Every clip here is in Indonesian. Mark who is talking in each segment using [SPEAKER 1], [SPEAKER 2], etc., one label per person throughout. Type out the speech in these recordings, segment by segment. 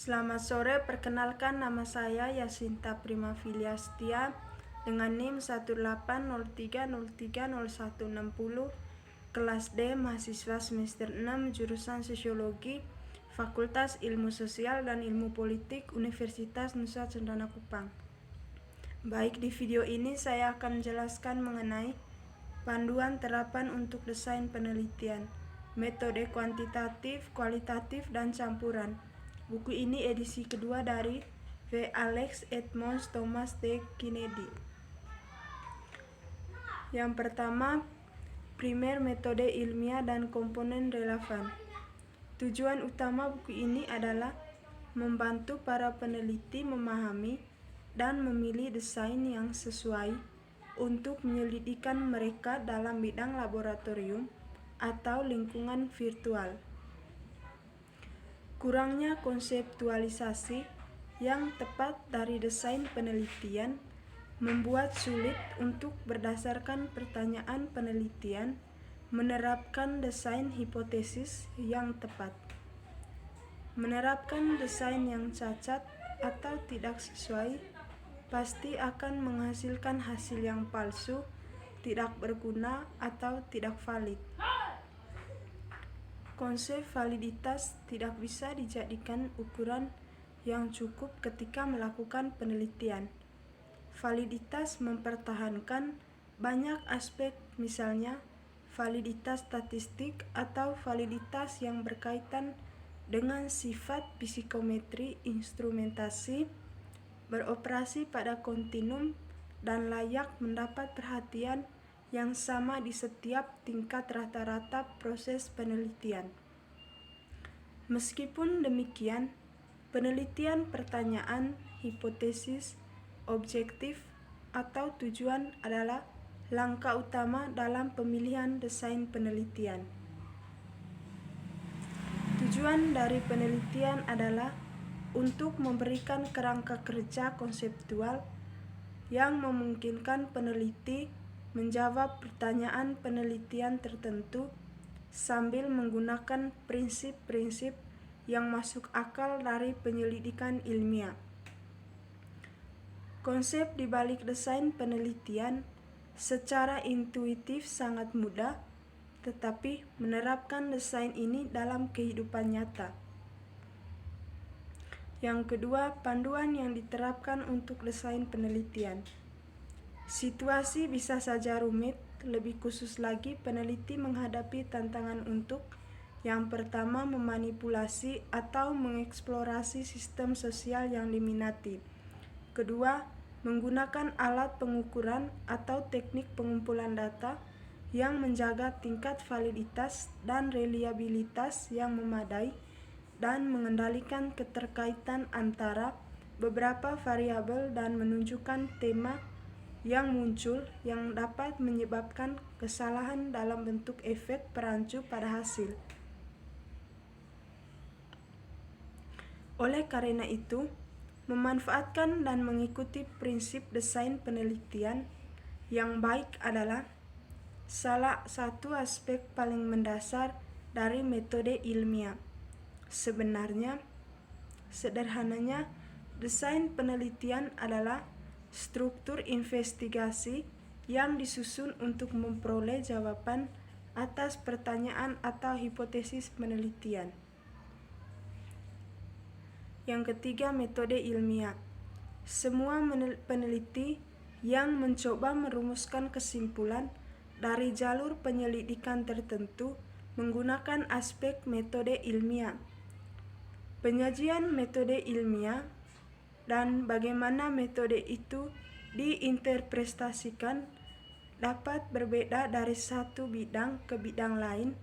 [SPEAKER 1] Selamat sore, perkenalkan nama saya Yasinta Primafilia Setia dengan NIM 18030300160, kelas D, mahasiswa semester 6, jurusan Sosiologi, Fakultas Ilmu Sosial dan Ilmu Politik, Universitas Nusa Cendana Kupang. Baik, di video ini saya akan menjelaskan mengenai panduan terapan untuk desain penelitian, metode kuantitatif, kualitatif, dan campuran. Buku ini edisi kedua dari V. Alex Edmonds Thomas D. Kennedy. Yang pertama, primer metode ilmiah dan komponen relevan. Tujuan utama buku ini adalah membantu para peneliti memahami dan memilih desain yang sesuai untuk penyelidikan mereka dalam bidang laboratorium atau lingkungan virtual. Kurangnya konseptualisasi yang tepat dari desain penelitian membuat sulit untuk berdasarkan pertanyaan penelitian menerapkan desain hipotesis yang tepat. Menerapkan desain yang cacat atau tidak sesuai pasti akan menghasilkan hasil yang palsu, tidak berguna, atau tidak valid. Konsep validitas tidak bisa dijadikan ukuran yang cukup ketika melakukan penelitian. Validitas mempertahankan banyak aspek, misalnya validitas statistik atau validitas yang berkaitan dengan sifat psikometri instrumentasi, beroperasi pada kontinum, dan layak mendapat perhatian yang sama di setiap tingkat rata-rata proses penelitian. Meskipun demikian, penelitian pertanyaan, hipotesis, objektif, atau tujuan adalah langkah utama dalam pemilihan desain penelitian. Tujuan dari penelitian adalah untuk memberikan kerangka kerja konseptual yang memungkinkan peneliti menjawab pertanyaan penelitian tertentu sambil menggunakan prinsip-prinsip yang masuk akal dari penyelidikan ilmiah. Konsep di balik desain penelitian secara intuitif sangat mudah, tetapi menerapkan desain ini dalam kehidupan nyata. Yang kedua, panduan yang diterapkan untuk desain penelitian. Situasi bisa saja rumit, lebih khusus lagi peneliti menghadapi tantangan untuk yang pertama, memanipulasi atau mengeksplorasi sistem sosial yang diminati. Kedua, menggunakan alat pengukuran atau teknik pengumpulan data yang menjaga tingkat validitas dan reliabilitas yang memadai dan mengendalikan keterkaitan antara beberapa variabel dan menunjukkan tema yang muncul yang dapat menyebabkan kesalahan dalam bentuk efek perancu pada hasil. Oleh karena itu, memanfaatkan dan mengikuti prinsip desain penelitian yang baik adalah salah satu aspek paling mendasar dari metode ilmiah. Sederhananya, desain penelitian adalah struktur investigasi yang disusun untuk memperoleh jawaban atas pertanyaan atau hipotesis penelitian. Yang ketiga, metode ilmiah. Semua peneliti yang mencoba merumuskan kesimpulan dari jalur penyelidikan tertentu menggunakan aspek metode ilmiah. Penyajian metode ilmiah dan bagaimana metode itu diinterpretasikan dapat berbeda dari satu bidang ke bidang lain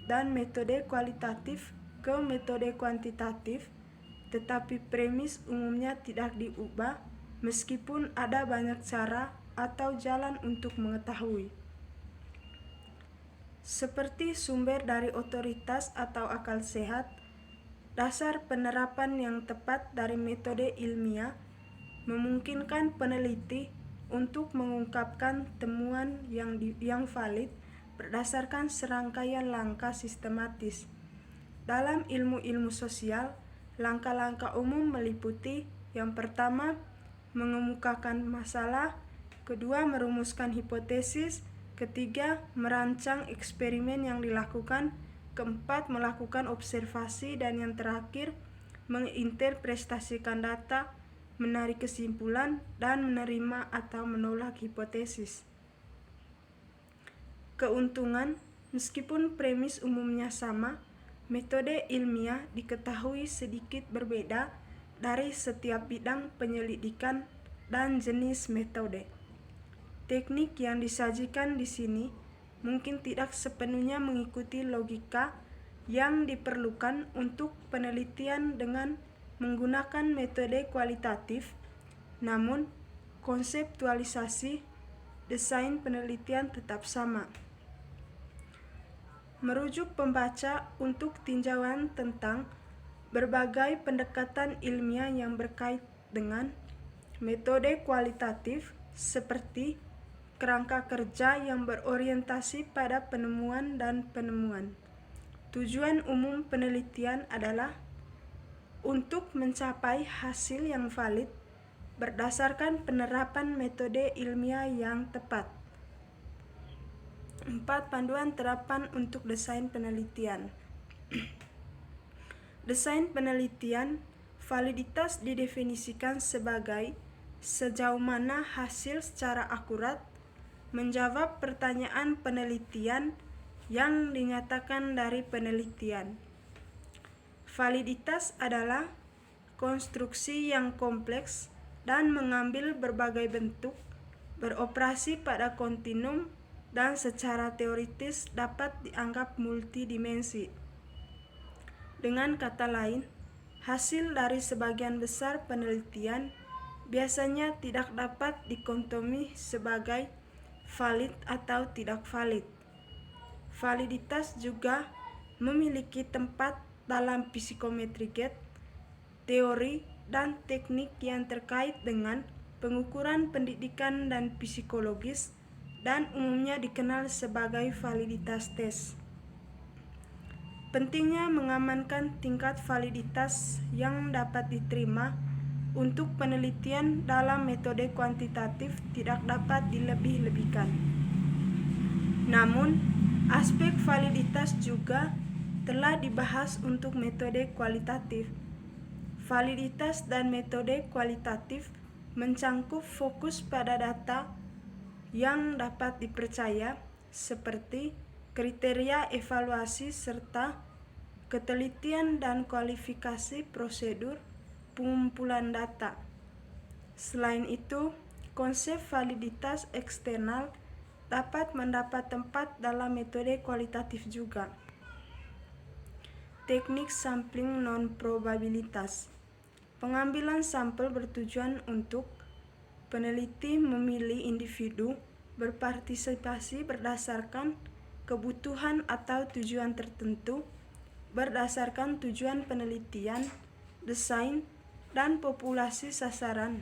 [SPEAKER 1] dan metode kualitatif ke metode kuantitatif, tetapi premis umumnya tidak diubah meskipun ada banyak cara atau jalan untuk mengetahui. Seperti sumber dari otoritas atau akal sehat, dasar penerapan yang tepat dari metode ilmiah memungkinkan peneliti untuk mengungkapkan temuan yang valid berdasarkan serangkaian langkah sistematis. Dalam ilmu-ilmu sosial, Langkah-langkah umum meliputi: yang pertama, mengemukakan masalah; kedua, merumuskan hipotesis; ketiga, merancang eksperimen yang dilakukan; keempat, melakukan observasi; dan yang terakhir, menginterpretasikan data, menarik kesimpulan, dan menerima atau menolak hipotesis. Keuntungan: meskipun premis umumnya sama, metode ilmiah diketahui sedikit berbeda dari setiap bidang penyelidikan dan jenis metode. Teknik yang disajikan di sini mungkin tidak sepenuhnya mengikuti logika yang diperlukan untuk penelitian dengan menggunakan metode kualitatif, namun konseptualisasi desain penelitian tetap sama. Merujuk pembaca untuk tinjauan tentang berbagai pendekatan ilmiah yang berkait dengan metode kualitatif, seperti kerangka kerja yang berorientasi pada penemuan dan penemuan. Tujuan umum penelitian adalah untuk mencapai hasil yang valid berdasarkan penerapan metode ilmiah yang tepat. 4. Panduan terapan untuk desain penelitian. Desain penelitian, validitas didefinisikan sebagai sejauh mana hasil secara akurat menjawab pertanyaan penelitian yang dinyatakan dari penelitian. Validitas adalah konstruksi yang kompleks dan mengambil berbagai bentuk, beroperasi pada kontinum, dan secara teoritis dapat dianggap multidimensi. Dengan kata lain, hasil dari sebagian besar penelitian biasanya tidak dapat dikotomi sebagai valid atau tidak valid. Validitas juga memiliki tempat dalam psikometri GATE, teori dan teknik yang terkait dengan pengukuran pendidikan dan psikologis, dan umumnya dikenal sebagai validitas tes. Pentingnya mengamankan tingkat validitas yang dapat diterima untuk penelitian dalam metode kuantitatif tidak dapat dilebih-lebihkan. Namun, aspek validitas juga telah dibahas untuk metode kualitatif. Validitas dan metode kualitatif mencangkup fokus pada data yang dapat dipercaya, seperti kriteria evaluasi serta ketelitian dan kualifikasi prosedur pengumpulan data. Selain itu, konsep validitas eksternal dapat mendapat tempat dalam metode kualitatif juga. Teknik sampling non-probabilitas. Pengambilan sampel bertujuan untuk peneliti memilih individu berpartisipasi berdasarkan kebutuhan atau tujuan tertentu, berdasarkan tujuan penelitian, desain, dan populasi sasaran.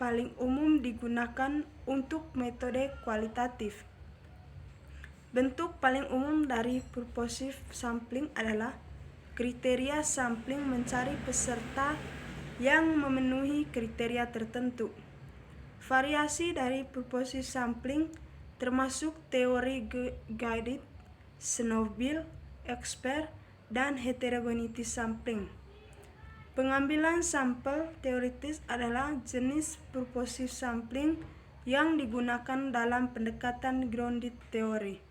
[SPEAKER 1] Paling umum digunakan untuk metode kualitatif. Bentuk paling umum dari purposive sampling adalah kriteria sampling mencari peserta yang memenuhi kriteria tertentu. Variasi dari purposive sampling termasuk teori guided, snowball, expert, dan heterogeneity sampling. Pengambilan sampel teoritis adalah jenis purposive sampling yang digunakan dalam pendekatan grounded theory.